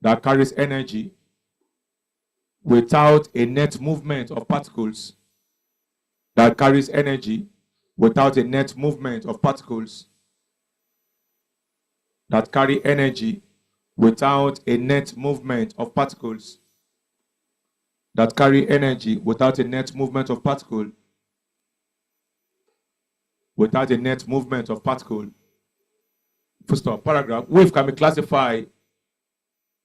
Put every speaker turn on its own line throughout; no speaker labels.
that carries energy without a net movement of particles, that carries energy without a net movement of particles, that carry energy without a net movement of particles, that carry energy without a net movement of particle, without a net movement of particle. Full stop. Paragraph. Wave can be classified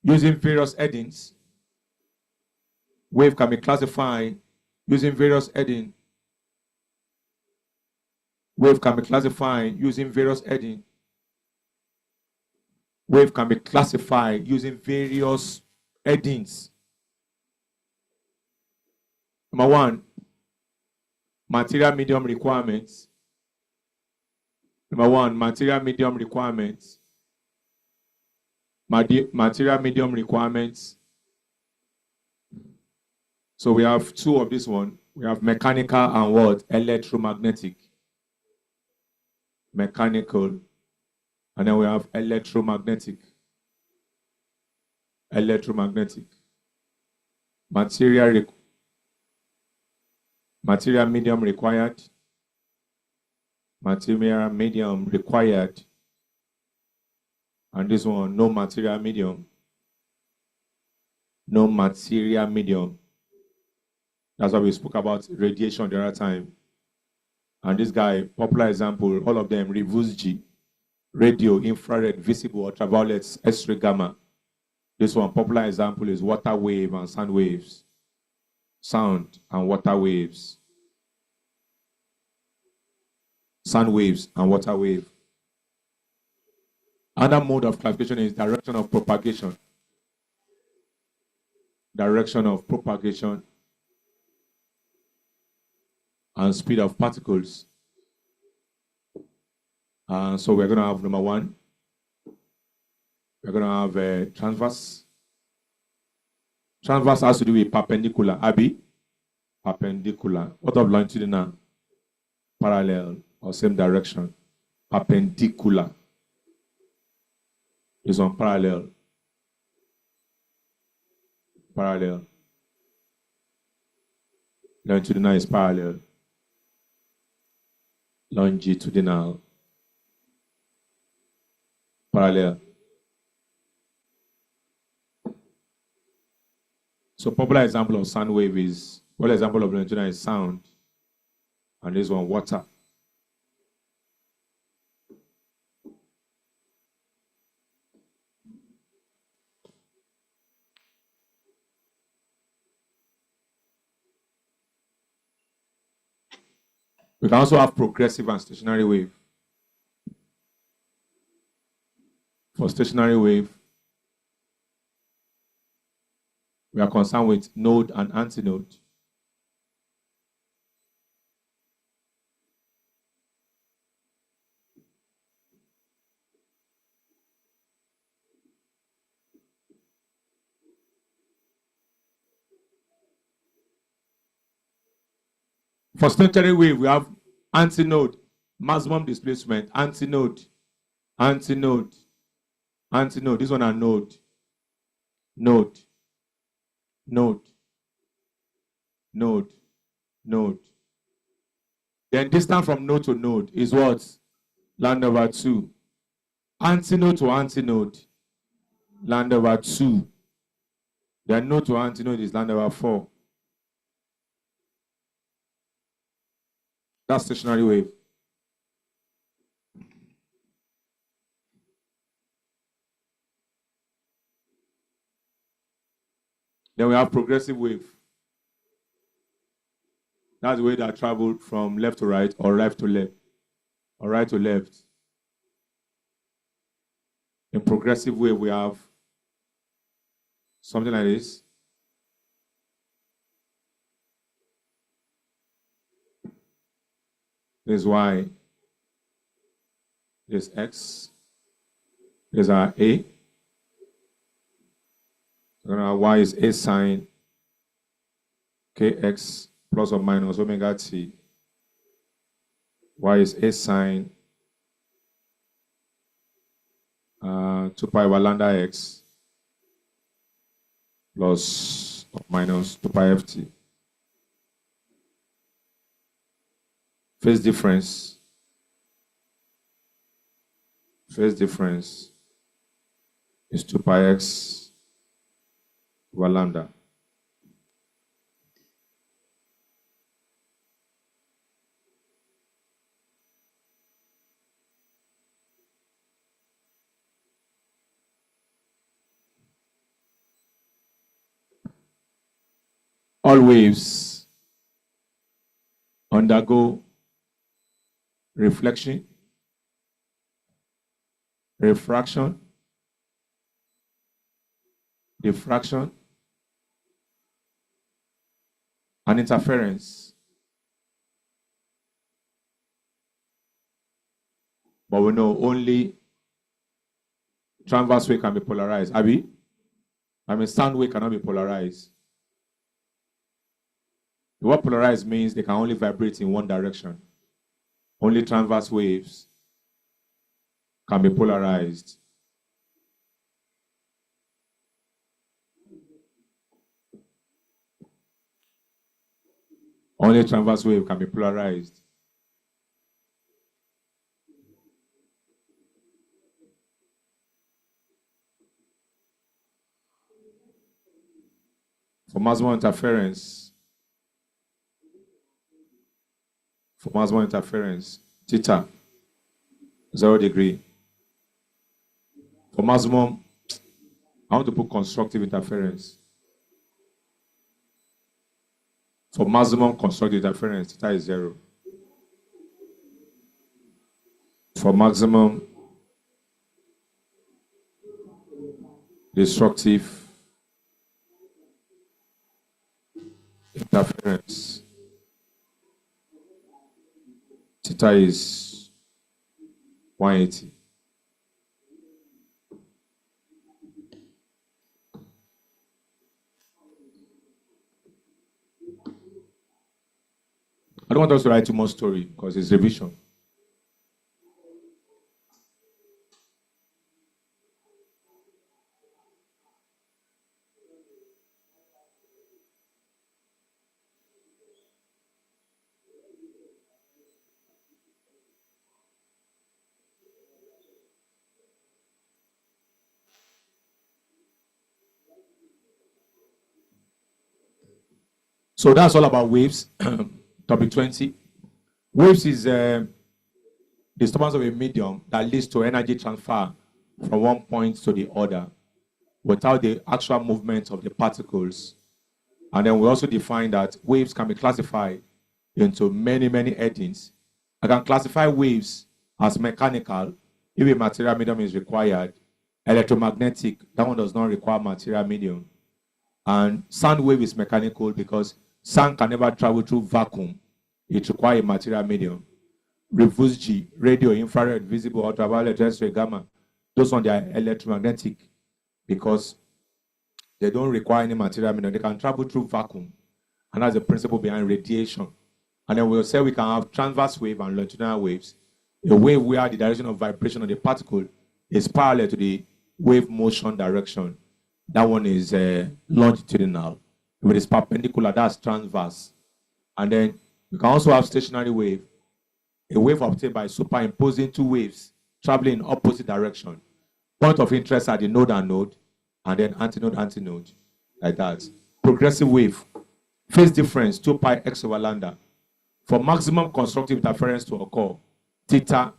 using various headings. Wave can be classified using various headings. Wave can be classified using various headings. Wave can be classified using various headings. Number one, material medium requirements. Number one, material medium requirements. Material medium requirements. So we have two of this one. We have mechanical and what? Electromagnetic. Mechanical. And then we have electromagnetic. Electromagnetic. Material medium required. Material medium required. And this one, no material medium. No material medium. That's why we spoke about radiation the other time. And this guy, popular example, all of them, reverse G. Radio, infrared, visible, ultraviolet, X-ray, gamma. This one, popular example, is water wave and sound waves. Sound and water waves. Sound waves and water wave. Another mode of classification is direction of propagation. Direction of propagation and speed of particles. So we're going to have number one. We're going to have transverse. Transverse has to do with perpendicular. Abi? Perpendicular. What of longitudinal? Parallel or same direction. Perpendicular. This one parallel. Parallel. Longitudinal is parallel. Longitudinal. Parallel. So popular example of sound wave is, well, example of longitudinal is sound. And this one, water. We can also have progressive and stationary wave. For stationary wave, we are concerned with node and antinode. For stationary wave, we have antinode, maximum displacement, antinode, antinode, antinode. This one are node, node, node, node, node. Then distance from node to node is what? Land over 2. Antinode to antinode, land over 2. Then node to antinode is land over 4. That's stationary wave. Then we have progressive wave. That's the way that traveled from left to right or right to left or right to left. In progressive wave, we have something like this. There's Y. There's X. There's our A. Y is A sine KX plus or minus omega T. Y is A sine 2 pi over lambda X plus or minus 2 pi ft. Phase difference is 2 pi x over lambda. All waves undergo reflection, refraction, diffraction, and interference. But we know only transverse wave can be polarized. Abi? Sound wave cannot be polarized. What polarized means they can only vibrate in one direction. Only transverse waves can be polarized. Only transverse wave can be polarized. For maximum interference, theta, 0 degree. For maximum, I want to put constructive interference. For maximum constructive interference, theta is 0. For maximum destructive interference, theta is 180. I don't want us to write too much story because it's revision. So that's all about waves. Topic 20. Waves is disturbance of a medium that leads to energy transfer from one point to the other without the actual movement of the particles. And then we also define that waves can be classified into many headings. I can classify waves as mechanical if a material medium is required. Electromagnetic, that one does not require material medium. And sound wave is mechanical because sound can never travel through vacuum. It requires a material medium. Refuse G, radio, infrared, visible, ultraviolet, terrestrial, gamma, those ones they are electromagnetic because they don't require any material medium. They can travel through vacuum. And that's the principle behind radiation. And then we'll say we can have transverse wave and longitudinal waves. A wave where the direction of vibration of the particle is parallel to the wave motion direction. That one is longitudinal. If it is perpendicular, that's transverse. And then we can also have stationary wave, a wave obtained by superimposing two waves traveling in opposite direction. Point of interest are the node and node, and then antinode, like that. Progressive wave, phase difference, 2 pi x over lambda. For maximum constructive interference to occur, theta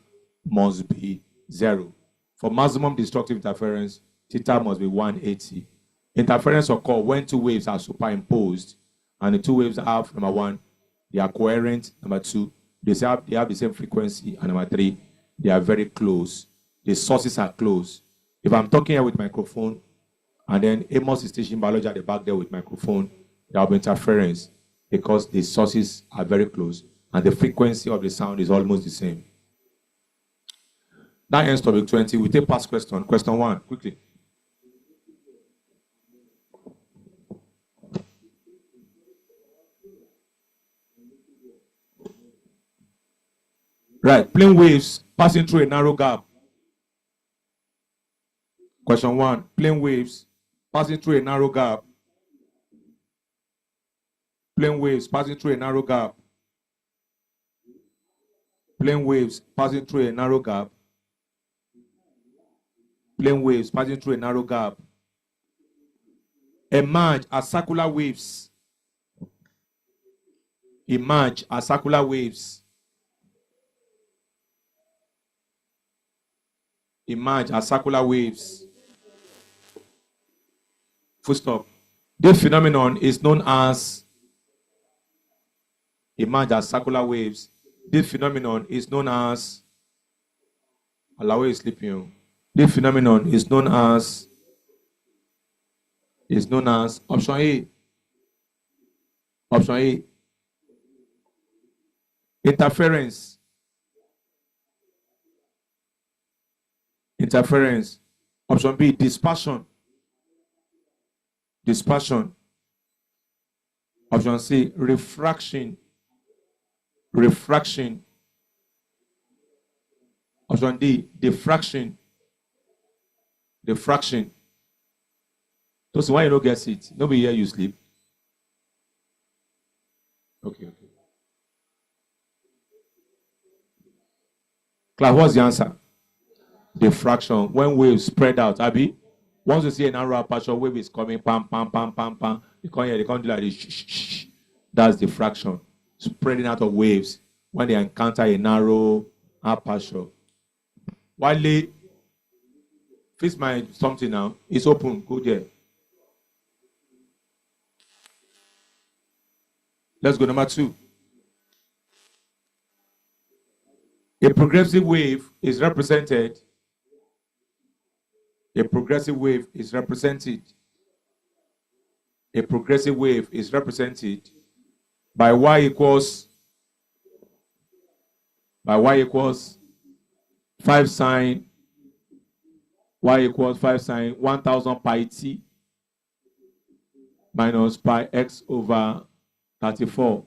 must be 0. For maximum destructive interference, theta must be 180. Interference occurs when two waves are superimposed, and the two waves have, number one, they are coherent, number two, they have the same frequency, and number three, they are very close. The sources are close. If I'm talking here with microphone, and then Amos is teaching biology at the back there with microphone, there will be interference because the sources are very close, and the frequency of the sound is almost the same. That ends topic 20. We take past question. Question 1, quickly. Right, plane waves passing through a narrow gap. Question 1, plane waves passing through a narrow gap Plane waves passing through a narrow gap. Plane waves passing through a narrow gap. Plane waves passing through a narrow gap. Emerge as circular waves. Emerge as circular waves. Emerge as circular waves. Full stop. This phenomenon is known as emerge as circular waves. This phenomenon is known as allow you sleeping. This phenomenon is known as option A. Option A. Interference. Interference. Option B. Dispersion. Dispersion. Option C. Refraction. Refraction. Option D. Diffraction. Diffraction. Those why you don't get it. Nobody here you sleep. Okay. Class, what's the answer? Diffraction. When waves spread out, Abby. Once you see an narrow aperture, wave is coming, pam, pam, pam, pam, pam. You can't hear, they can't do like this. Shh, shh, shh. That's diffraction. Spreading out of waves when they encounter a narrow aperture. While they fix my something now, it's open. Go there. Let's go number 2. A progressive wave is represented. A progressive wave is represented. A progressive wave is represented by y equals 5 sine y equals 5 sine 1000 pi t minus pi x over 34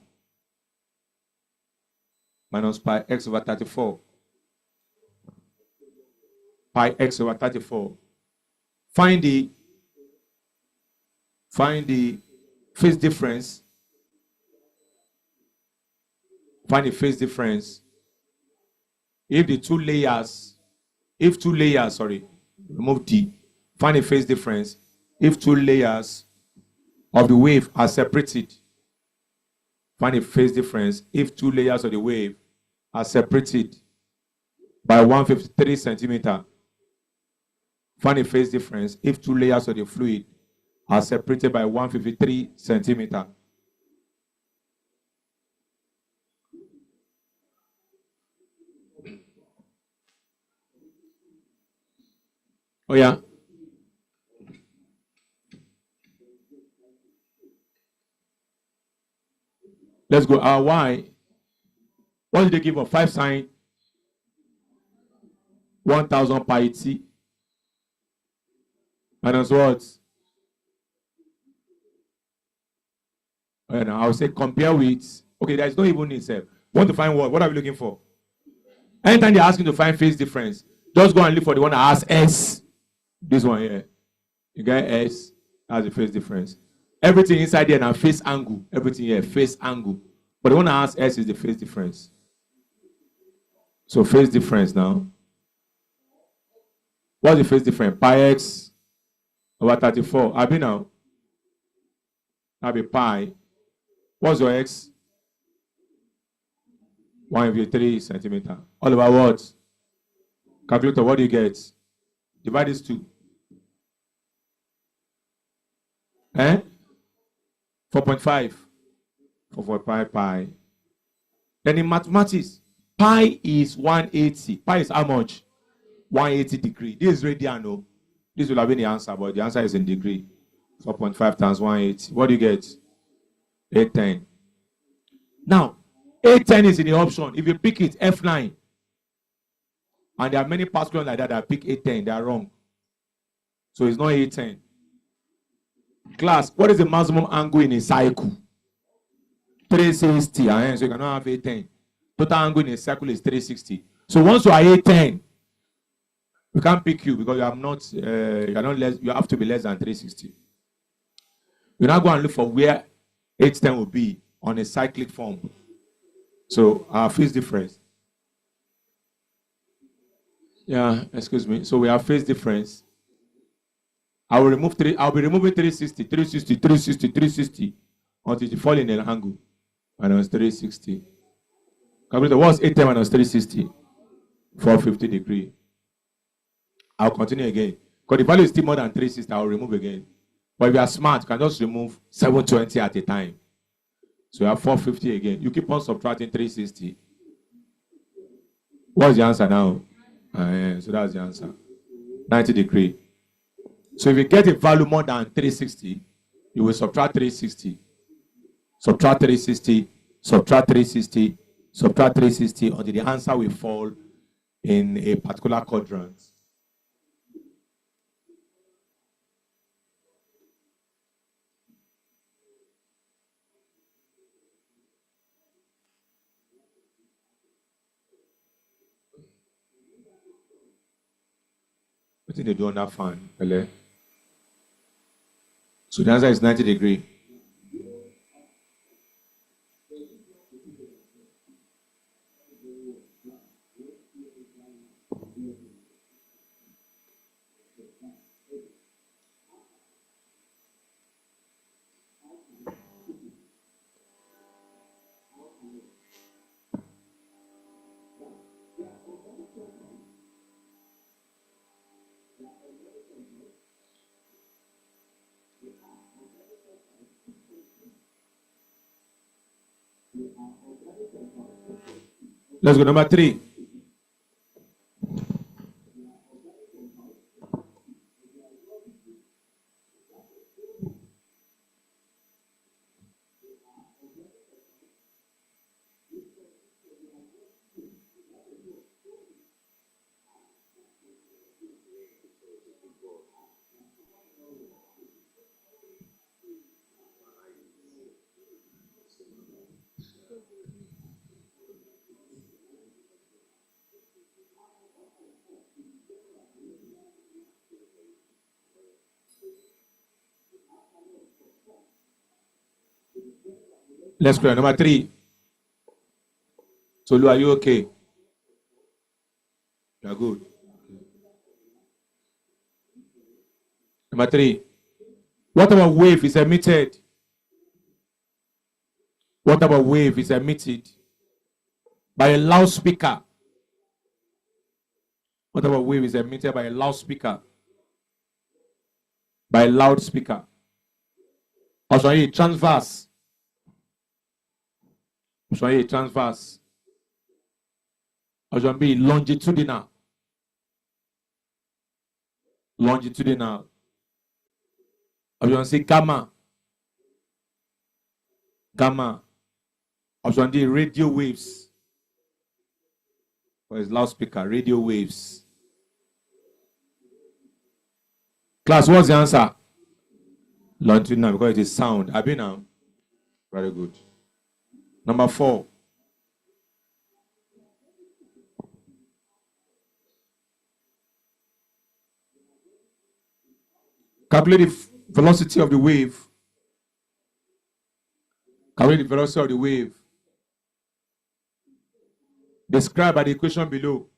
minus pi x over 34 pi x over 34. Find the phase difference. Find the phase difference if two layers, remove D. Find the phase difference if 2 layers of the wave are separated. Find the phase difference if 2 layers of the wave are separated by 153 centimeter. Find the phase difference if 2 layers of the fluid are separated by 153 centimeter. Oh yeah. Let's go. Our y. What did they give us? 5 sine 1000 pi t minus what? And I'll say compare with. Okay, there's no even itself. Want to find what? What are we looking for? Anytime they're asking to find phase difference, just go and look for the one that has S. This one here. You get S as the phase difference. Everything inside there now phase angle. Everything here phase angle. But the one that has S is the phase difference. So phase difference now. What's the phase difference? Pi x over 34. I'll be now. That'll be pi. What's your x? 153 centimeter. All over what? Calculator, what do you get? Divide this 2. 4.5. 4.5 pi. Then in mathematics, pi is 180. Pi is how much? 180 degree. This is radian, no? This will have been the answer, but the answer is in degree. 4.5 times 180. What do you get? 810. Now, 810 is in the option. If you pick it, F9. And there are many particulars like that pick 810. They are wrong. So it's not 810. Class, what is the maximum angle in a cycle? 360. So you cannot have 810. Total angle in a circle is 360. So once you are 810, we can't pick you because you are not, you have to be less than 360. You now go and look for where H10 will be on a cyclic form. So our phase difference. Yeah, excuse me. So we have phase difference. I will remove three. I'll be removing 360, 360, 360, 360 until it fall in an angle. Minus 360. Calculate what's 8 minus 360? 450 degree. I'll continue again. Because the value is still more than 360, I'll remove again. But if you are smart, you can just remove 720 at a time. So you have 450 again. You keep on subtracting 360. What's the answer now? Yeah, so that's the answer. 90 degree. So if you get a value more than 360, you will subtract 360. Subtract 360, subtract 360, subtract 360 until the answer will fall in a particular quadrant. What did they do on that fan, Pele? So the answer is 90 degree. Let's go number 3. Let's go number 3. So, Lou, are you okay? You are good. Number 3. What about wave is emitted? What about wave is emitted by a loudspeaker? What about wave is emitted by a loudspeaker? By a loudspeaker. Also, a transverse. Also, a transverse. Also, be longitudinal. Longitudinal. Also, say gamma. Gamma. Also, the radio waves. Or is loudspeaker, radio waves. Class, what's the answer? Longitudinal, because it is sound. Have you now? Very good. Number 4. Calculate the velocity of the wave. Calculate the velocity of the wave. Described by the equation below.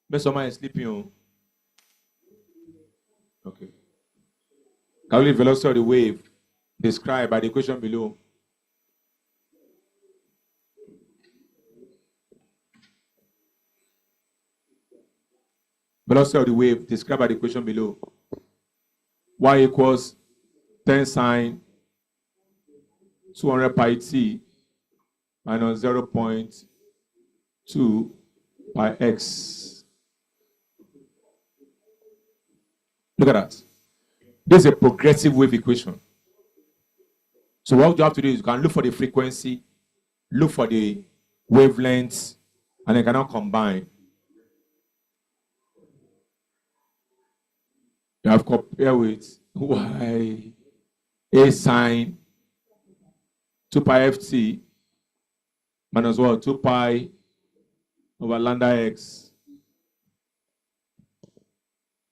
Maybe someone is sleeping on. Okay. Calculate the velocity of the wave. Described by the equation below. Velocity of the wave described by the equation below. Y equals 10 sine 200 pi t minus 0.2 pi x. Look at that. This is a progressive wave equation. So what you have to do is you can look for the frequency, look for the wavelengths, and you cannot combine. You have compare with y a sine 2 pi ft minus what? 2 pi over lambda x.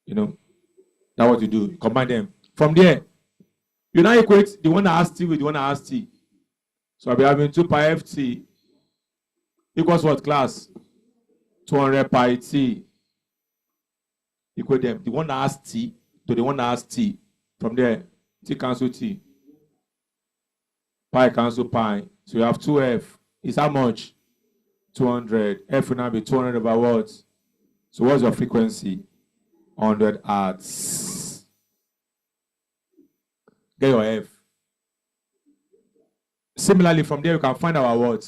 You know, that's what you do. You combine them. From there, You now equate the one that has t with the one that has t. So I'll be having 2 pi ft equals what, class? 200 pi t. Equate them. The one that has t to the one that has t. From there, t cancel t. Pi cancel pi. So you have 2f. Is how much? 200. F will now be 200 over what? So what's your frequency? 100 hertz. Get your F. Similarly, from there, you can find our what?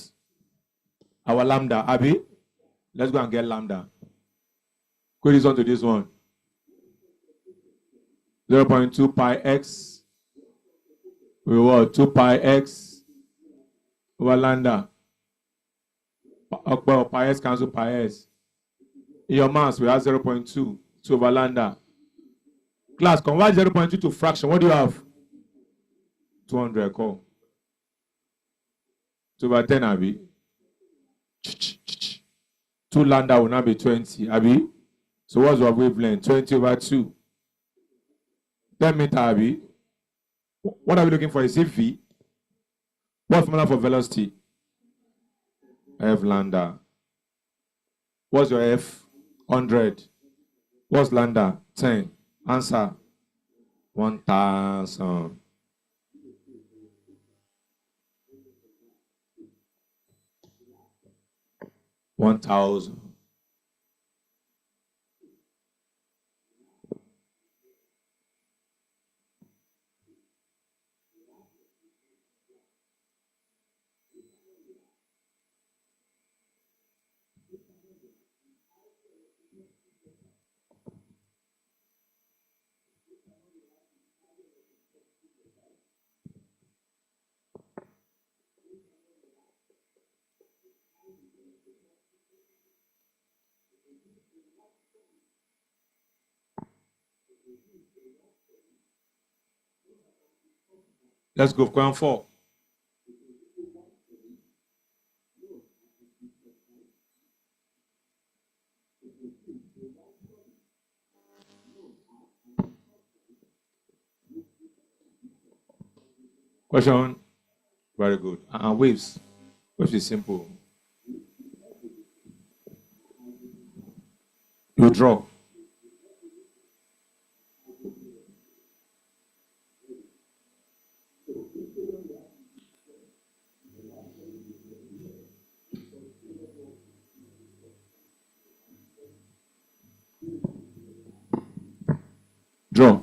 Our lambda. Abi? Let's go and get lambda. Go this one to this one. 0.2 pi x. We what? 2 pi x over lambda. Pi s cancel pi s. In your mass, we have 0.2 over lambda. Class, convert 0.2 to fraction. What do you have? 200. Call. 2 over 10, Abi. 2 lambda will now be 20, Abi. So what's your wavelength? 20 over 2. 10 meter, Abi. What are we looking for? Is it V? What's formula for velocity? F lambda. What's your F? 100. What's lambda? 10. Answer. 1,000. Let's go. Question 4. Question. Very good. Waves. Waves is simple. You draw. Draw.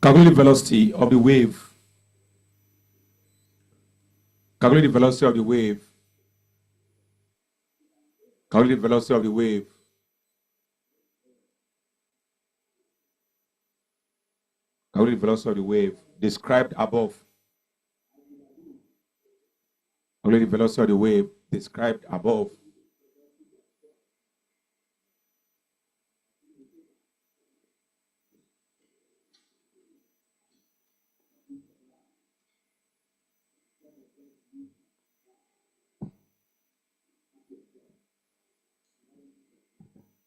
Calculate the velocity of the wave. Calculate the velocity of the wave. Calculate the velocity of the wave. Calculate the velocity of the wave described above. Calculate the velocity of the wave described above.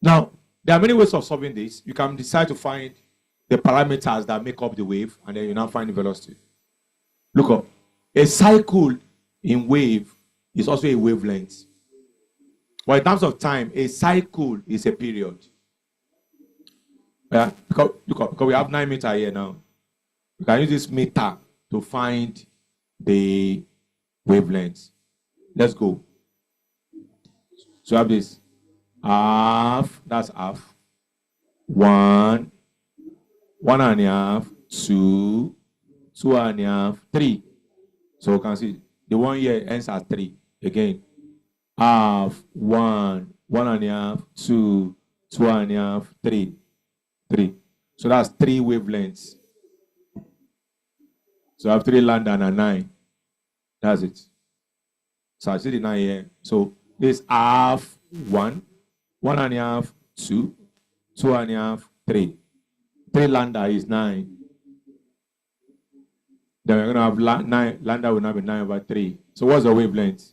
Now, there are many ways of solving this. You can decide to find the parameters that make up the wave, and then you now find the velocity. Look up. A cycle in wave is also a wavelength. Well, in terms of time, a cycle is a period. Yeah, because we have 9 meters here now. You can use this meter to find the wavelength. Let's go. So I have this. Half, that's half. 1, 1.5, 2, 2.5, 3. So you can see the one here ends at 3. Again, half, 1, 1.5, 2, 2.5, 3. 3. So that's 3 wavelengths. So I have 3 lambda and a 9. That's it. So I see the 9 here. So this half, 1, 1.5, 2, 2.5, 3. 3 lambda is 9. Then we're going to have 9. Lambda will now be 9 over 3. So what's the wavelength?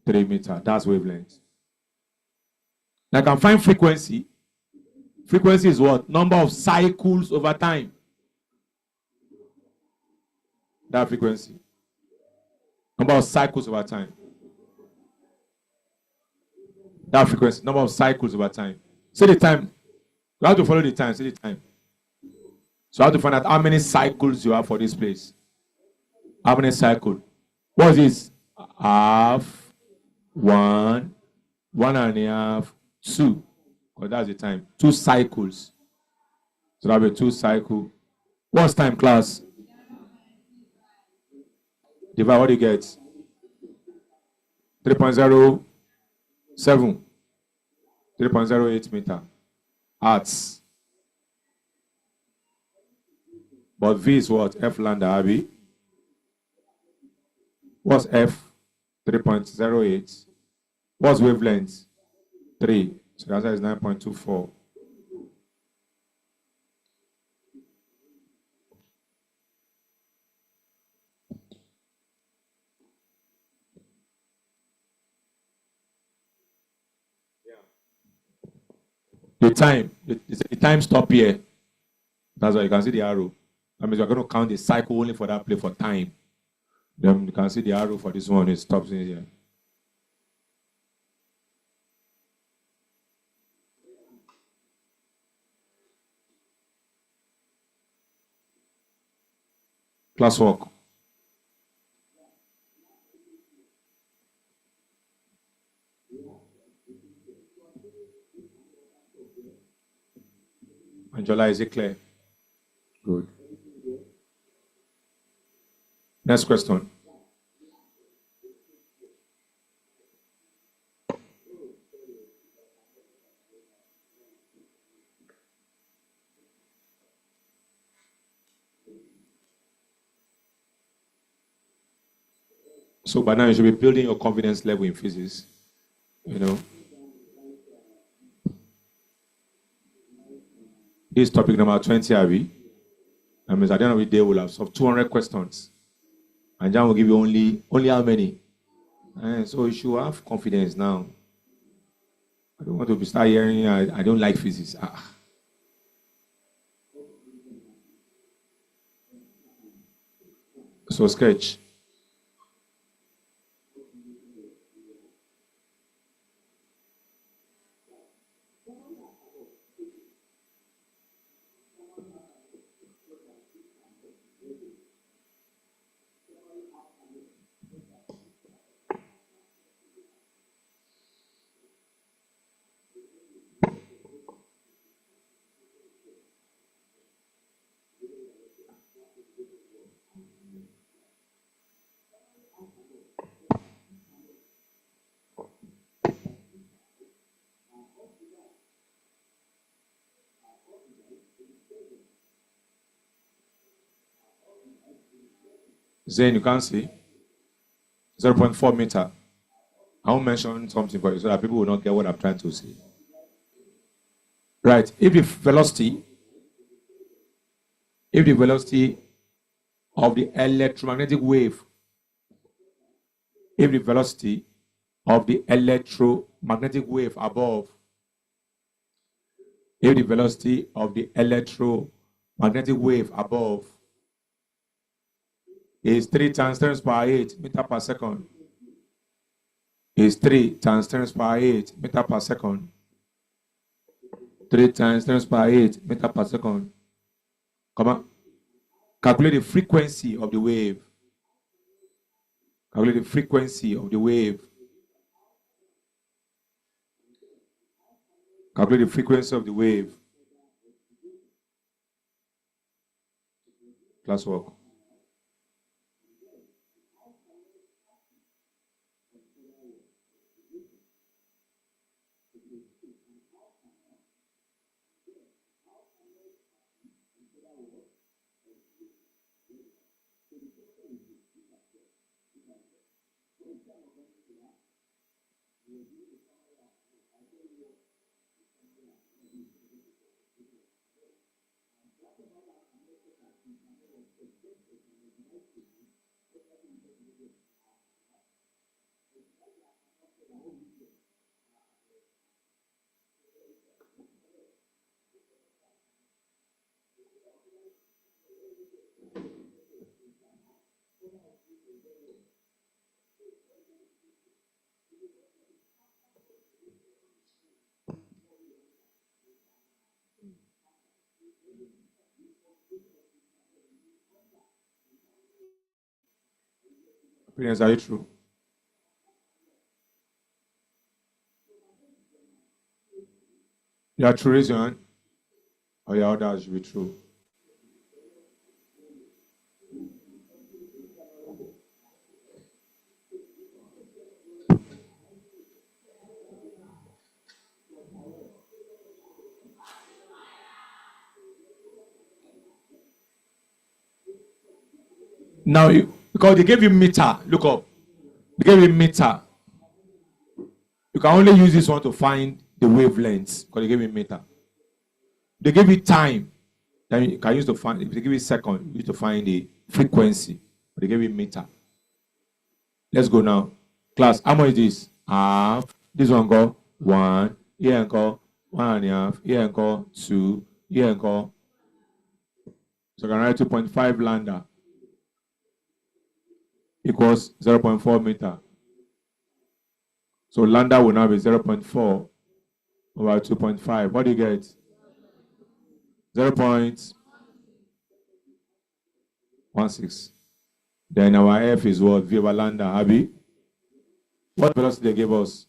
3 meters. That's wavelength. Now I can find frequency. Frequency is what? Number of cycles over time. That frequency. Number of cycles over time. That frequency. Number of cycles over time. See the time. You have to follow the time. See the time. So I have to find out how many cycles you have for this place. How many cycles? What is this? Half, 1, 1.5, 2. Because that's the time. 2 cycles. So that'll be 2 cycles. What's time, class? Divide, what do you get? 3.07. 3.08 meter. Hertz. But V is what? F lambda, Abby. What's F? 3.08. What's wavelength? 3. So the answer is 9.24. The time stop here. That's why you can see the arrow. That means you're going to count the cycle only for that play for time. Then you can see the arrow for this one. It stops in here. Classwork. Angela, is it clear? Good. Next question. So by now you should be building your confidence level in physics. You know. This is topic number 20, Abby. That means at the end of the day we'll have solved 200 questions. And John will give you only how many? So you should have confidence now. I don't want to start hearing I don't like physics. So sketch. Zane, you can't see? 0.4 meter. I won't mention something for you so that people will not get what I'm trying to say. Right. If the velocity of the electromagnetic wave, if the velocity of the electromagnetic wave above, if the velocity of the electromagnetic wave above is 3 times 10 power 8 meter per second, is 3 times 10 power 8 meter per second, 3 times 10 power 8 meter per second. Come on. Calculate the frequency of the wave. Calculate the frequency of the wave. Calculate the frequency of the wave. Classwork. Opinions, are you true? You are true, raise your hand. Or your others should be true. Now, because they gave you meter, look up. They gave you meter. You can only use this one to find the wavelengths because they gave you meter. They gave you time. Then you can use to find. If they give you second, you use to find the frequency. But they gave you meter. Let's go now. Class, how much is this? Half. This one go 1. Here and go 1.5. Here and go 2. Here and go. So I can write 2.5 lambda equals 0.4 meter. So lambda will now be 0.4 over 2.5. What do you get? 0.16. Then our F is what? V over lambda, Abby. What velocity they gave us?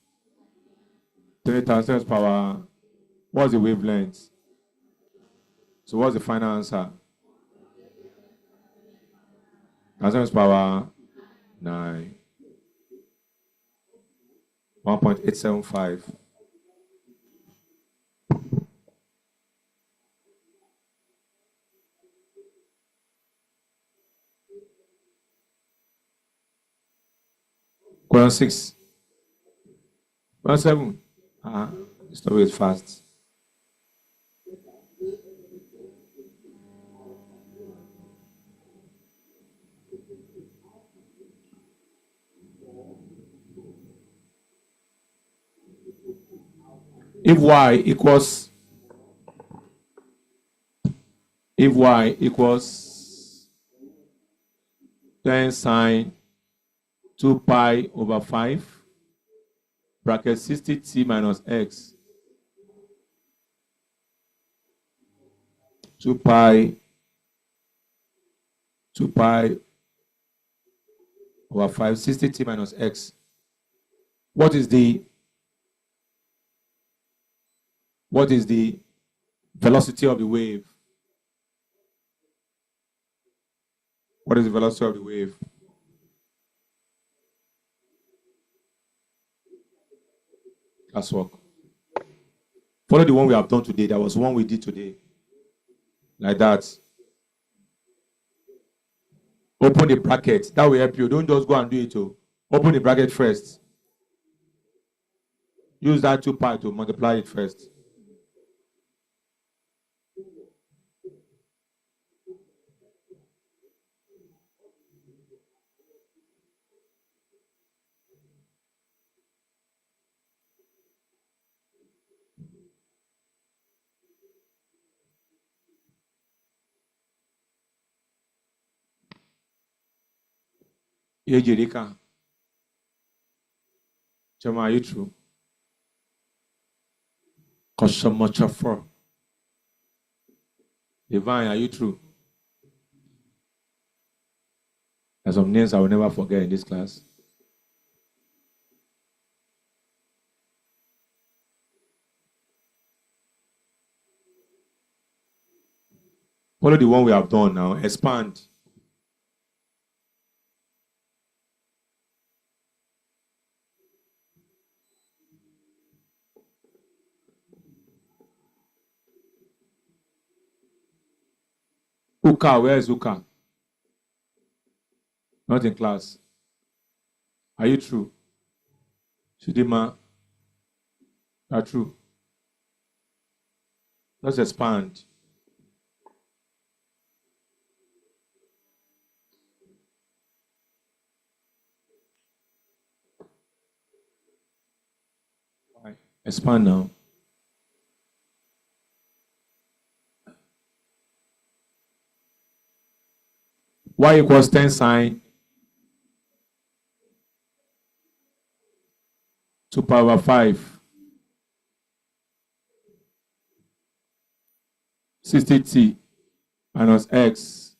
3 times 10 power. What's the wavelength? So what's the final answer? 10 power 9. 1.875. Question 6. Question 7. Stop it fast. If y equals 10 sine 2 pi over 5 bracket 60t minus x 2 pi over 5 60t minus x. What is the velocity of the wave? What is the velocity of the wave? Class work. Follow the one we have done today. There was one we did today. Like that. Open the bracket. That will help you. Don't just go and do it. Open the bracket first. Use that 2 pi to multiply it first. Ejirika. Chama, are you true? Koshomochafo. Divine, are you true? There's some names I will never forget in this class. Follow the one we have done now. Expand. Uka, where is Uka? Not in class. Are you true? Shidima, are true? Let's expand. Expand now. Y equals 10 sine 2 power 5. 60t minus x.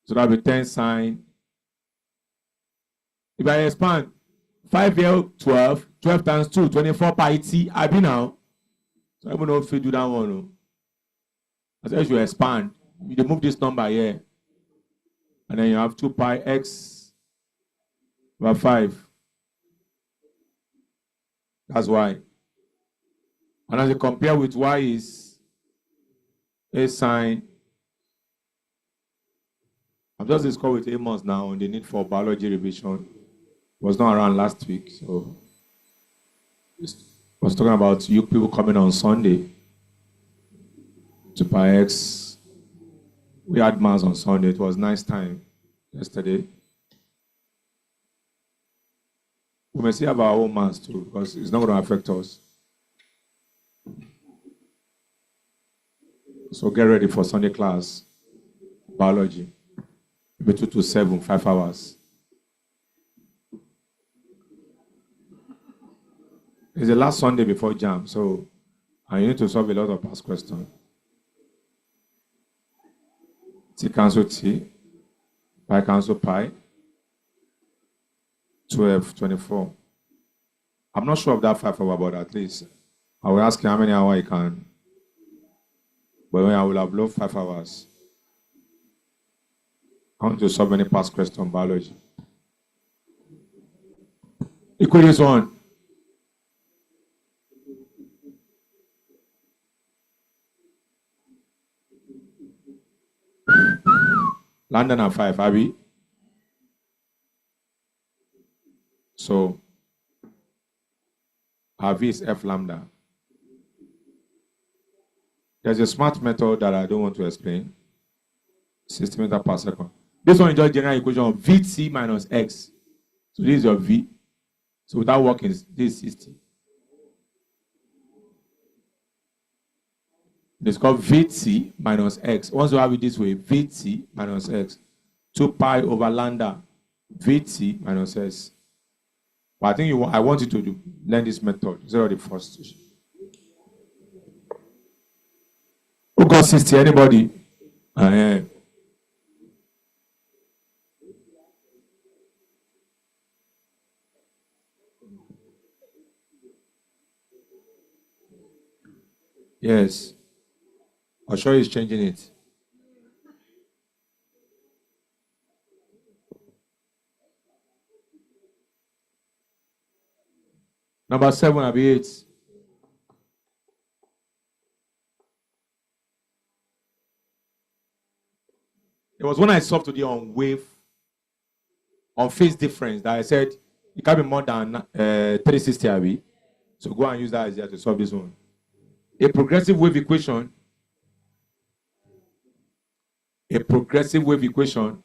So that'll be 10 sine. If I expand, 5 here, 12. 12 times 2, 24 pi t. I be now. So I don't know if you do that one. As you expand, you move this number here. And then you have 2 pi x over 5. That's y. And as you compare with y is a sine. I've just discovered with Amos now on the need for biology revision. It was not around last week, so I was talking about you people coming on Sunday. 2 pi x. We had mass on Sunday. It was nice time yesterday. We may still have our own mass too, because it's not going to affect us. So get ready for Sunday class, biology. Maybe 2 to 7, 5 hours. It's the last Sunday before JAM, so I need to solve a lot of past questions. T cancel T, pi cancel pi, 12, 24. I'm not sure of that 5 hour, but at least I will ask you how many hours you can. But I will have loved 5 hours. I want to solve many past questions on biology. Equal this one. London at 5, Abby. So, our V is F lambda. There's a smart method that I don't want to explain. 60 meters per second. This one is just general equation of Vt minus x. So this is your V. So without working, this is 60. It's called Vt minus x. Once you have it this way, Vt minus x. 2 pi over lambda, Vt minus s. But I think I want you to learn this method instead of the first. Who got 60? Anybody? Yes. I'm sure he's changing it. Number 7, I'll be 8. It was when I solved today on phase difference that I said it can't be more than 360 AB. So go and use that as to solve this one. A progressive wave equation. A progressive wave equation.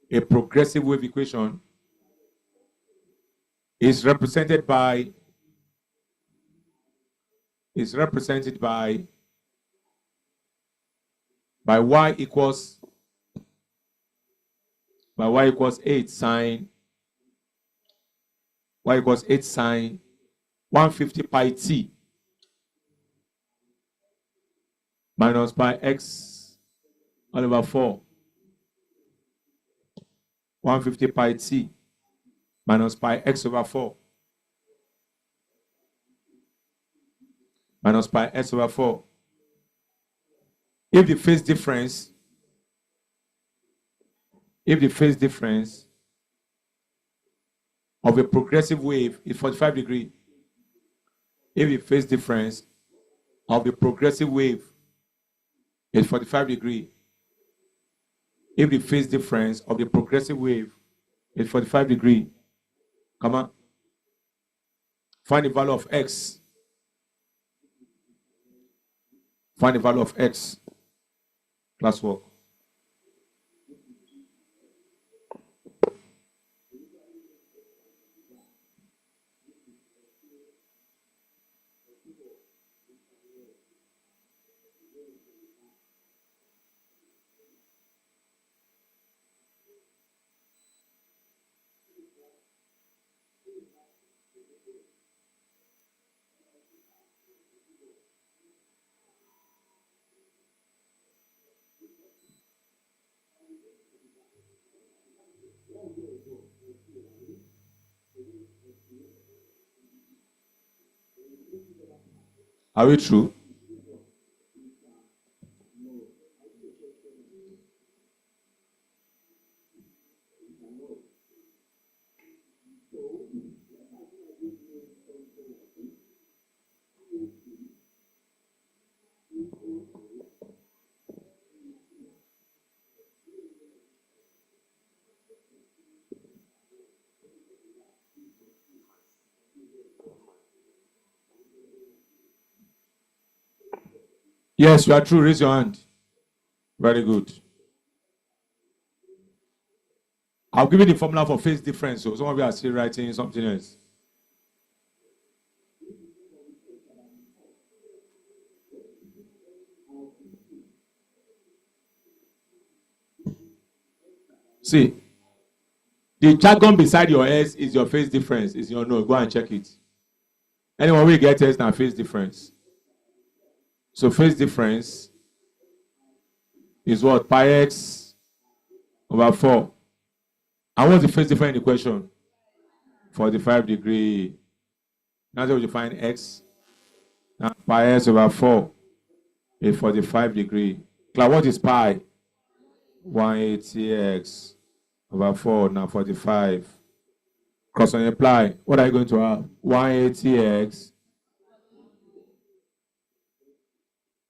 A progressive wave equation is represented by y equals 8 sine 150 pi t minus pi x all over 4. 150 pi t minus pi x over 4 minus pi x over 4. If the phase difference of a progressive wave is 45 degrees, if the phase difference of the progressive wave is 45 degrees, if the phase difference of the progressive wave is 45 degrees, come on, find the value of x. Find the value of x. Classwork. Are we true? Yes, you are true. Raise your hand. Very good. I'll give you the formula for phase difference. So some of you are still writing something else. See, the jargon beside your S is your phase difference. Is your no. Go and check it. Anyone will get S now phase difference. So phase difference is what? Pi x over 4. And what's the phase difference in the question? 45 degrees. Now we define x. Now pi x over 4 is 45 degrees. Claire, what is pi? 180x over 4, now 45. Cross and apply. What are you going to have? 180x.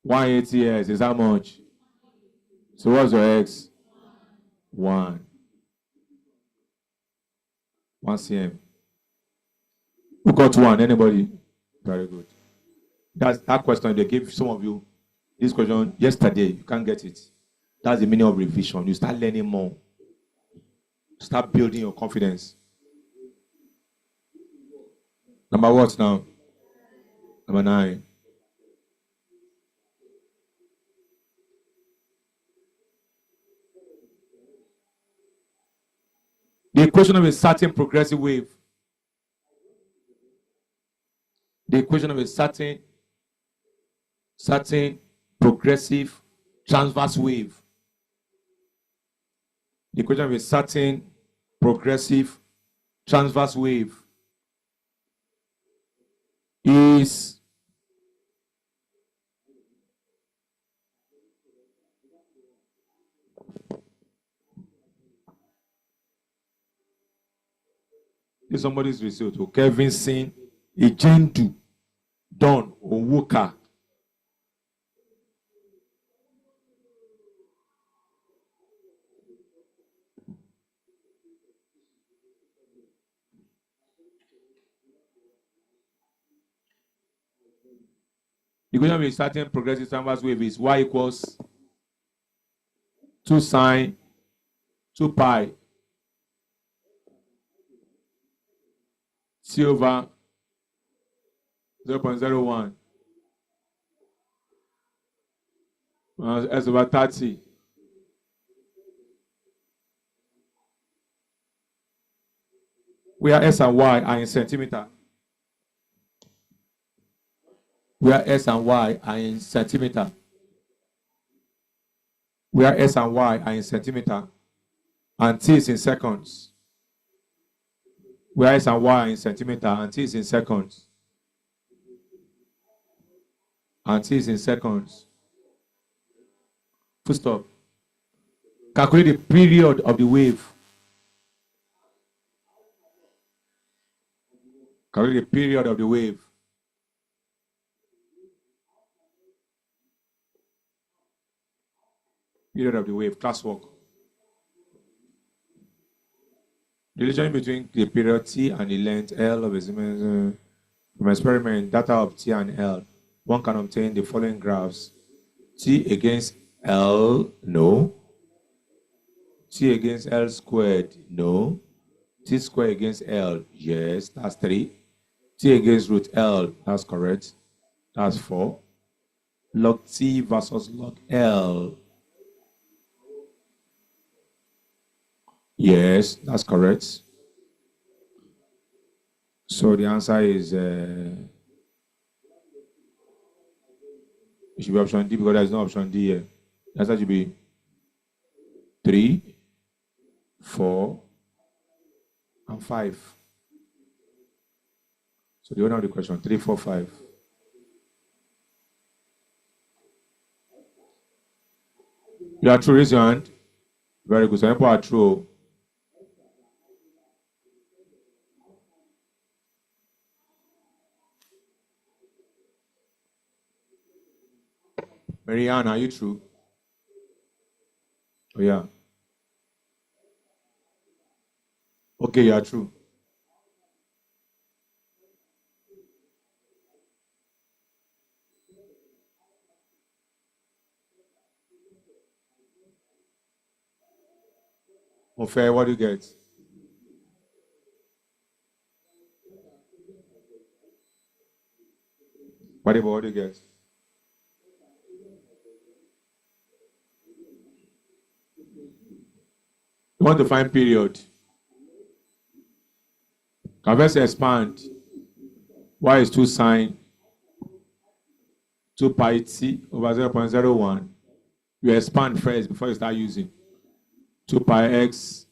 180x is how much? So what's your x? 1 cm. Who got 1? Anybody? Very good. That's that question they gave some of you. This question yesterday, you can't get it. That's the meaning of revision. You start learning more. Start building your confidence. Number what now? Number 9. The equation of a certain progressive wave. The equation of a certain progressive transverse wave. The equation of a certain progressive transverse wave is somebody's result. Kevin Sin Ejendu Don Owuka. The equation of a certain progressive transverse wave is y equals 2 sine 2 pi c over 0.01 s over 30. Where s and y are in centimeter. Where s and y are in centimeter. Where s and y are in centimeter. And t is in seconds. Where s and y are in centimeter and t is in seconds. And t is in seconds. Full stop. Calculate the period of the wave. Calculate the period of the wave. Period of the wave. Classwork. The relation between the period t and the length L of a Siemens from experiment data of t and L. One can obtain the following graphs. T against L, no. T against L squared, no. T squared against L, yes, that's 3. T against root L, that's correct. That's 4. Log T versus log L. Yes, that's correct. So the answer is it should be option D because there's no option D here. The answer should be 3, 4, and 5. So the order of the question 3, 4, 5. You are true, raise your hand. Very good. Some people are true. Marianne, are you true? Oh, yeah. Okay, you are true. Unfair, what do you get? What do you get? You want to find period. Can first expand. Y is 2 sine 2 pi t over 0.01. You expand first before you start using. 2 pi x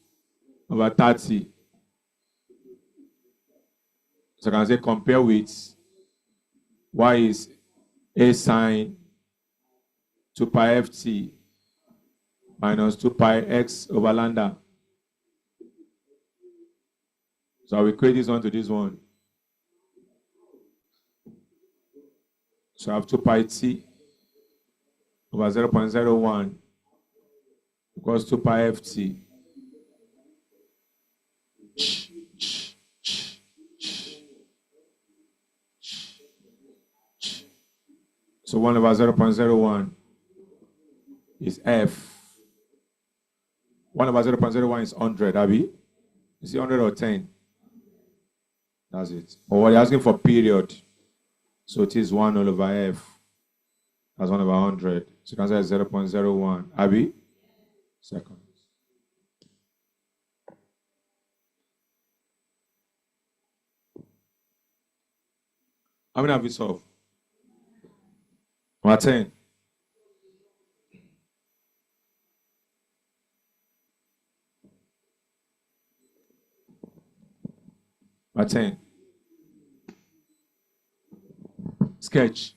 over 30. So I can say compare with y is a sine 2 pi ft minus 2 pi x over lambda. So I will equate this one to this one. So I have 2 pi t over 0.01 equals 2 pi ft. So 1 over 0.01 is f. 1 over 0.01 is 100, Abby. Is it 100 or 10? That's it. Or what you're asking for period. So it is 1 all over f. That's 1 over 100. So you can say 0.01. Abby? Seconds. How many have you solved? Number 10. Number 10. Sketch.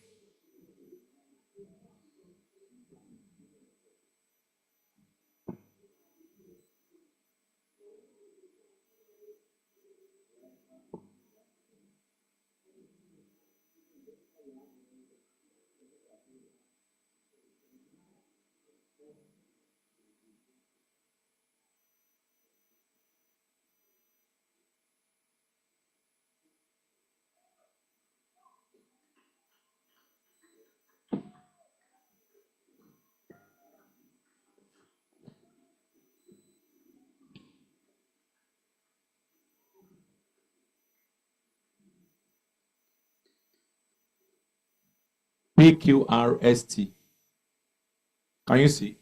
PQRST. Can you see?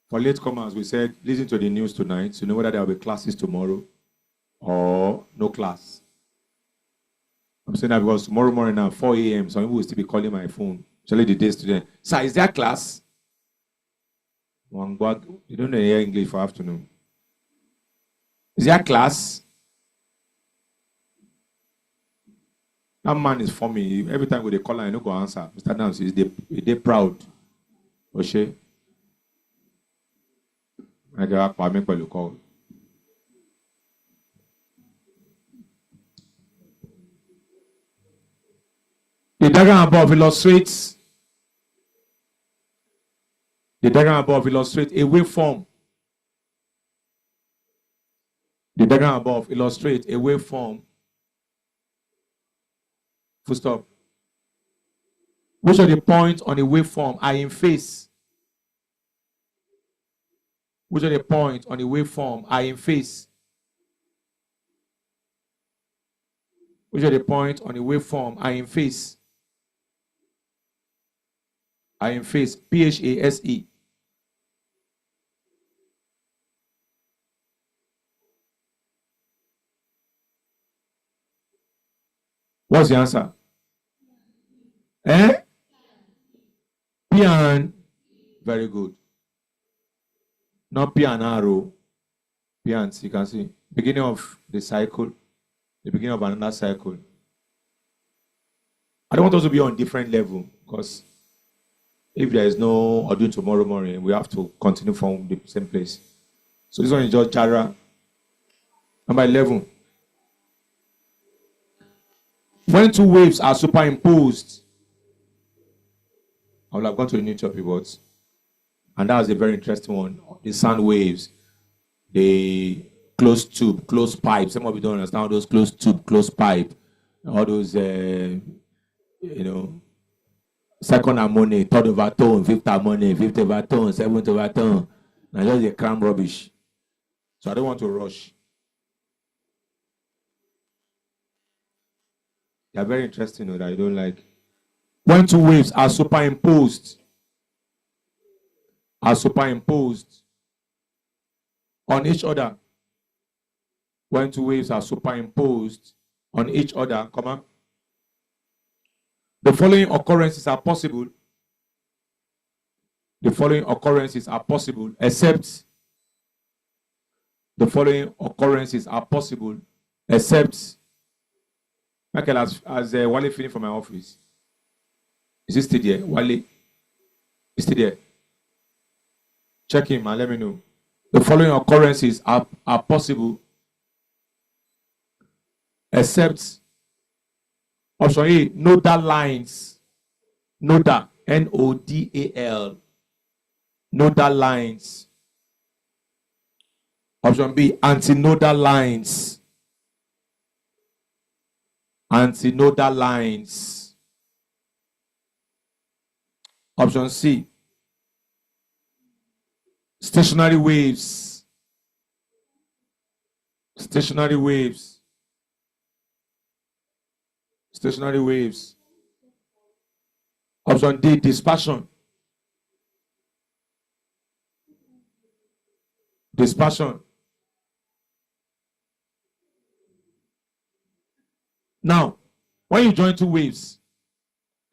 For latecomers, we said, listen to the news tonight to know whether there will be classes tomorrow or no class. I'm saying that because tomorrow morning at 4 a.m., some people will still be calling my phone. Actually, the day student. Sir, is there class? You don't hear English for afternoon. Is there class? That man is for me. Every time they call, I don't go answer. Mr. Dance, is they proud? Oshe. I got a make you call. The diagram above illustrates a waveform. The diagram above illustrates a waveform. Full stop. Which of the points on the waveform are in phase? Which of the points on the waveform are in phase? Which of the points on the waveform are in phase? Are in phase. PHASE. What's the answer? Eh? P and very good. Not P and arrow. P and C, you can see. Beginning of the cycle. The beginning of another cycle. I don't want us to be on different level because if there is no audio tomorrow morning, we have to continue from the same place. So this one is just Jara. Number 11. When two waves are superimposed, I will have gone to the new topic, but and that was a very interesting one. The sound waves, the closed tube, closed pipe. Some of you don't understand those closed tube, closed pipe, all those, second harmonic, third overtone, fifth harmonic, fifth overtone, seventh overtone. Now just a cram rubbish. So I don't want to rush. They are very interesting, that I don't like. When two waves are superimposed on each other. When two waves are superimposed on each other, the following occurrences are possible. The following occurrences are possible, except the following occurrences are possible, except Michael has Wale finished from my office. Is he still there? Wale is still there. Check him and let me know. The following occurrences are possible, except option A, nodal lines. Nodal, Nodal. Nodal lines. Option B, antinodal lines. Antinodal lines. Option C, stationary waves. Stationary waves. Stationary waves. Option D, dispersion. Dispersion. Now, when you join two waves,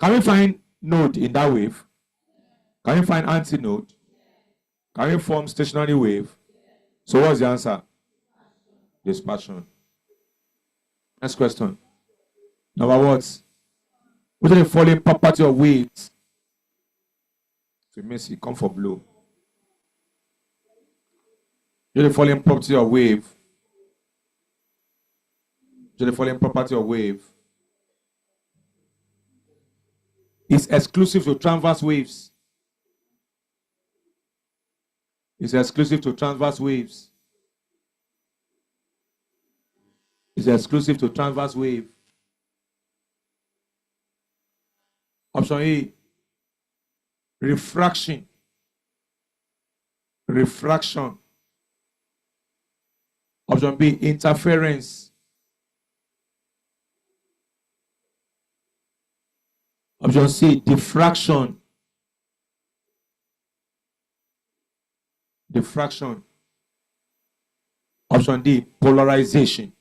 can we find node in that wave? Can you find antinode? Can you form stationary wave? So what's the answer? Dispersion. Next question. Number what? What are the following property of waves? So Messi, come for blue. What are the following property of wave? What are the following property of wave? It's exclusive to transverse waves. It's exclusive to transverse waves. It's exclusive to transverse wave. Option A, refraction. Refraction. Option B, interference. Option C, diffraction. Diffraction. Option D, polarization.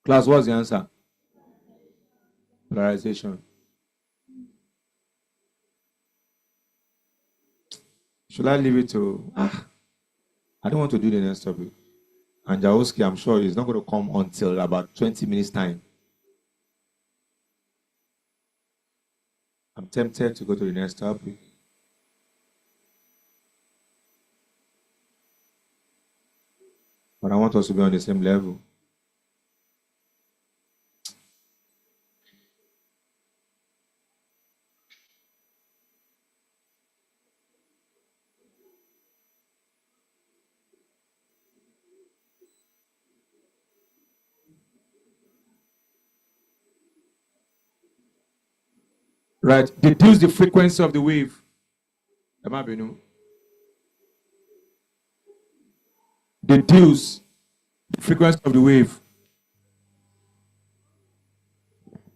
Class, what's the answer? Polarization. Should I leave it to... I don't want to do the next topic. And Jawowski, I'm sure, is not going to come until about 20 minutes time. I'm tempted to go to the next topic. But I want us to be on the same level. Right. Deduce the frequency of the wave. Deduce the frequency of the wave.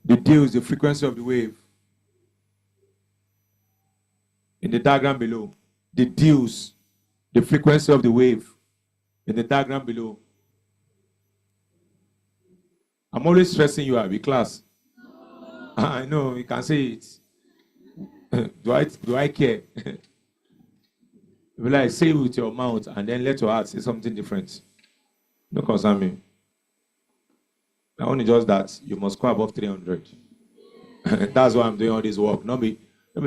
Deduce the frequency of the wave. In the diagram below. Deduce the frequency of the wave. In the diagram below. I'm always stressing you out, class. I know, you can say it. Do I care? Will I say it with your mouth and then let your heart say something different? No concern me. Not only just that, you must score above 300. That's why I'm doing all this work. Not me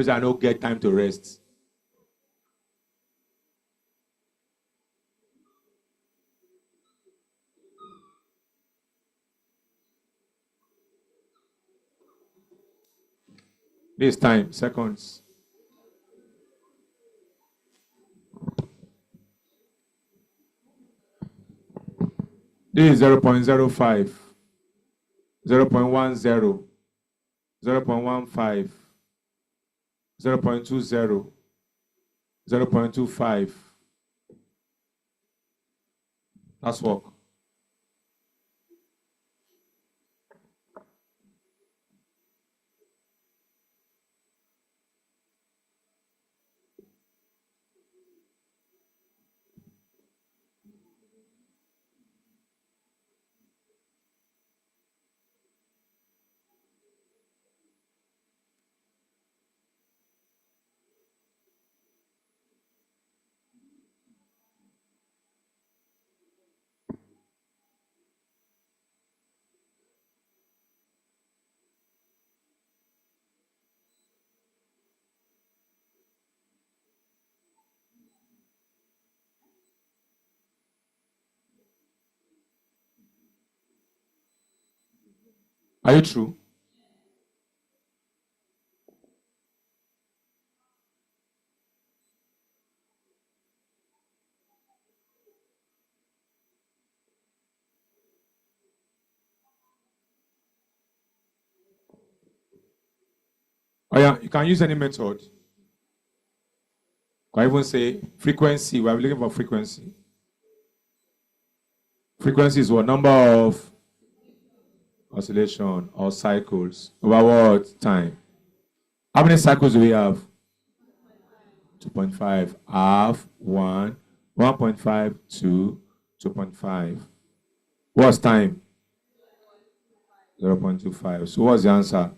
say I don't get time to rest. This time, seconds. This is 0.05, 0.10, 0.15, 0.20, 0.25. That's work. Are you true? Oh yeah, you can use any method. I even say frequency. We're looking for frequency. Frequency is what? Number of oscillation or cycles. Over what time? How many cycles do we have? 2.5. Half, 1, 1.5, 2, 2.5. What's time? 0.25. So what's the answer?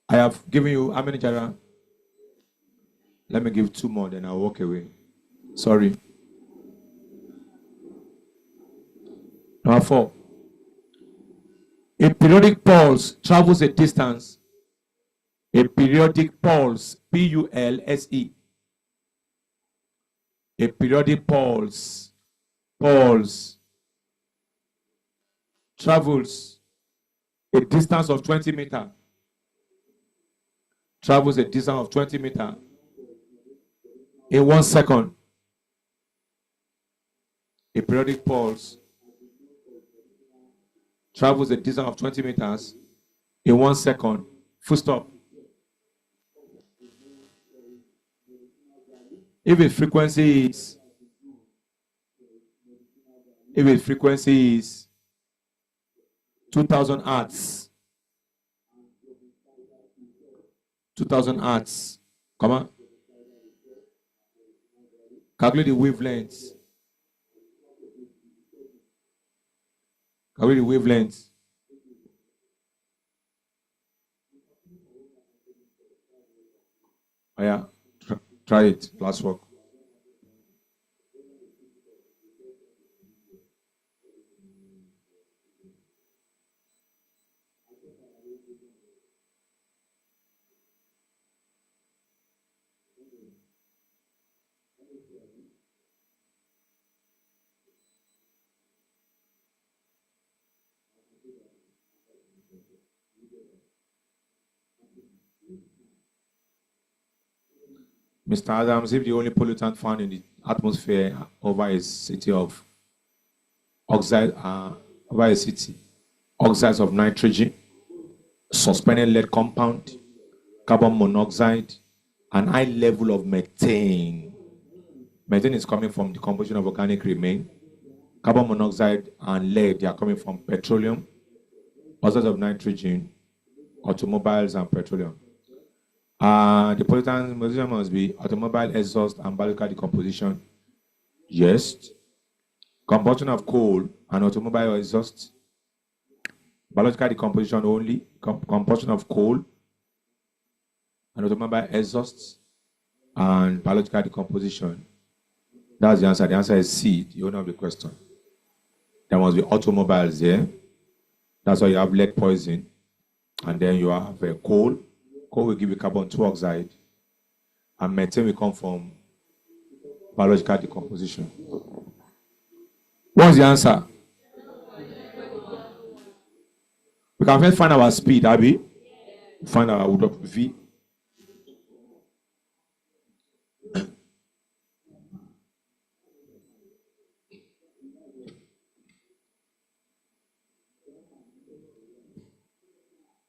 I have given you how many, Jara? Let me give 2 more, then I'll walk away. Sorry. Number 4. A periodic pulse travels a distance. A periodic pulse, P-U-L-S-E. A periodic pulse travels a distance of 20 meters. Travels a distance of 20 meters in 1 second. A periodic pulse travels a distance of 20 meters in 1 second. Full stop. If its frequency is 2000 hertz, 2000 hertz, come on. Calculate the wavelength. Calculate the wavelength. Oh yeah, try it. Last work. Mr. Adams, if the only pollutant found in the atmosphere over a city of oxides of nitrogen, suspended lead compound, carbon monoxide, and high level of methane. Methane is coming from the composition of organic remain. Carbon monoxide and lead, they are coming from petroleum, oxides of nitrogen, automobiles, and petroleum. The pollutant must be automobile exhaust and biological decomposition. Yes. Combustion of coal and automobile exhaust. Biological decomposition only. Combustion of coal and automobile exhaust and biological decomposition. That's the answer. The answer is C, the owner of the question. There must be automobiles there. That's why you have lead poison. And then you have coal. Coal will give you carbon dioxide. And methane will come from biological decomposition. What's the answer? We can first find our speed, Abby. Find our V.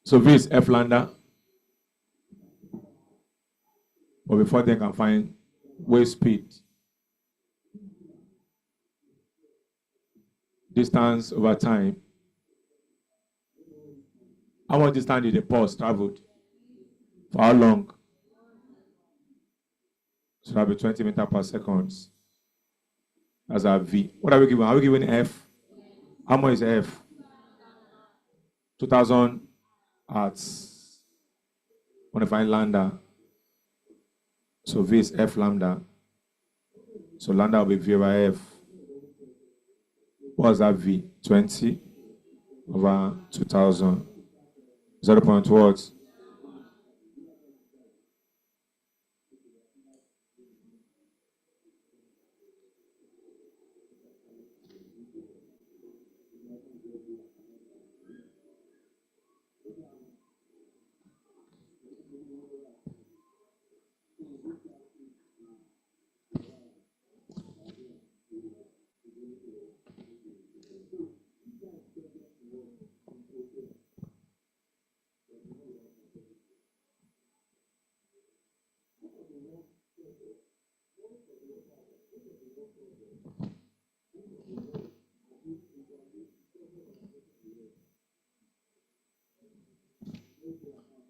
So V is F lambda. But before they can find wave speed, distance over time. How much distance did the pulse traveled? For how long? So that'll be 20 meters per second. That's our V. What are we giving? Are we giving F? How much is F? 2000 hertz. Want to find lambda. So V is F lambda. So lambda will be V over F. What's that V? 20 over 2000. 0. What?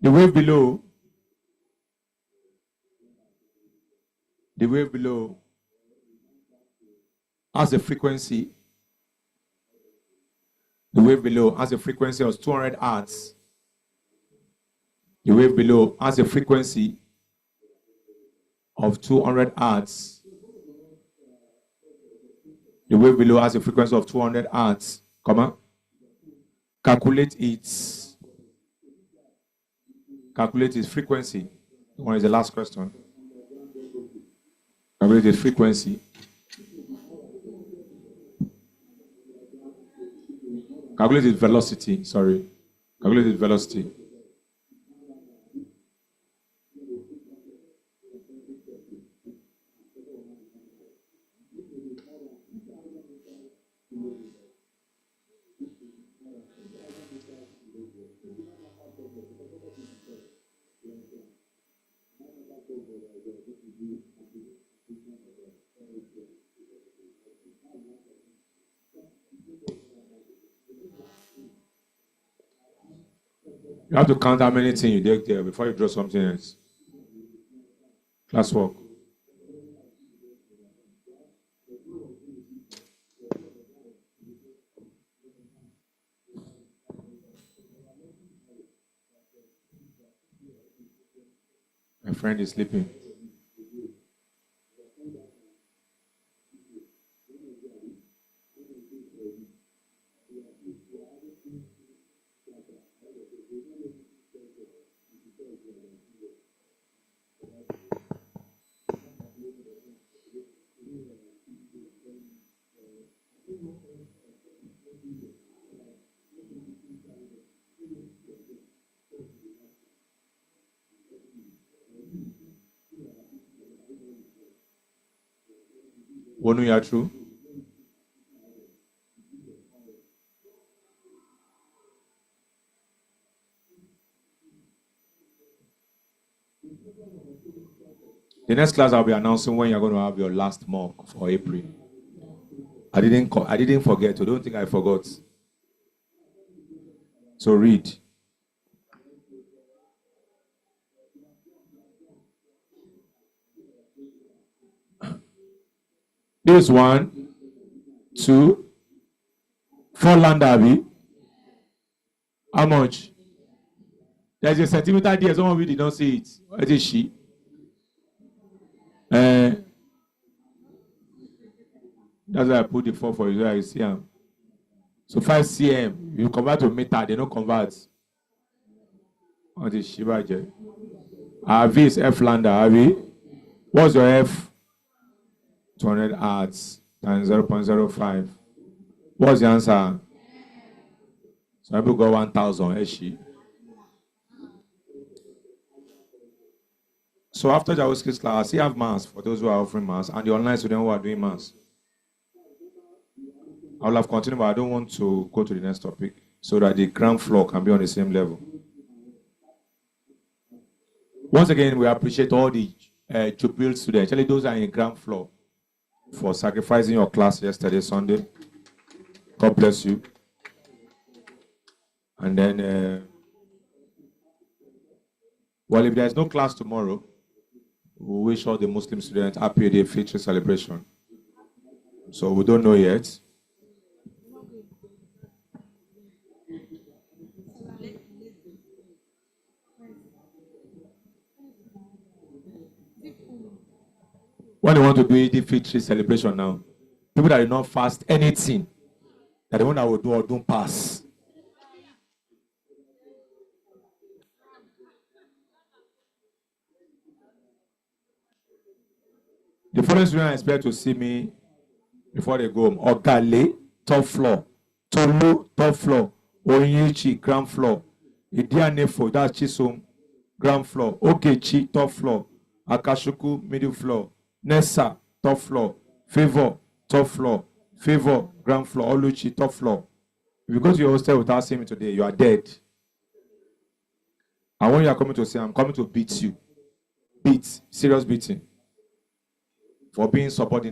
The wave below has a frequency. The wave below has a frequency of 200 hertz. The wave below has a frequency of 200 hertz. The wave below has a frequency of 200 hertz. Comma. Calculate its frequency. One is the last question. Calculate its frequency. Calculate its velocity. Sorry. Calculate its velocity. You have to count how many things you take there before you draw something else. Classwork. My friend is sleeping. Wonu ya true. The next class I'll be announcing when you're going to have your last mock for April. I didn't forget. I don't think I forgot. So read. This 1, 2, 4 land Abby. How much? There's a centimeter there. Some of you did not see it. What is she? That's why I put the 4 for you. So you see them. So 5 cm. You convert to meter. They don't convert. What is she? V is F lambda. Abby. What's your F? 200 arts times 0.05. What's the answer? So I will go 1,000. Is she? So after Jawoski's class, I still have mass for those who are offering mass and the online students who are doing mass. I will have continued, but I don't want to go to the next topic so that the ground floor can be on the same level. Once again, we appreciate all the Jubil students, actually those are in the ground floor, for sacrificing your class yesterday, Sunday. God bless you. And then, well, if there's no class tomorrow, we wish all the Muslim students happy day Fitr celebration. So we don't know yet. When they want to do the Fitr celebration now, people that do not fast anything, that the one that will do or don't pass. The following students expect to see me before they go home. Ogale, top floor. Tolu, top floor. Onyichi, ground floor. Idianefo, that's Chisom, ground floor. Ogechi, top floor. Akashuku, middle floor. Nessa, top floor. Favor, top floor. Favor, ground floor. Oluchi, top floor. If you go to your hostel without seeing me today, you are dead. And when you are coming to say, I'm coming to beat you. Beat, serious beating. For being subordinate.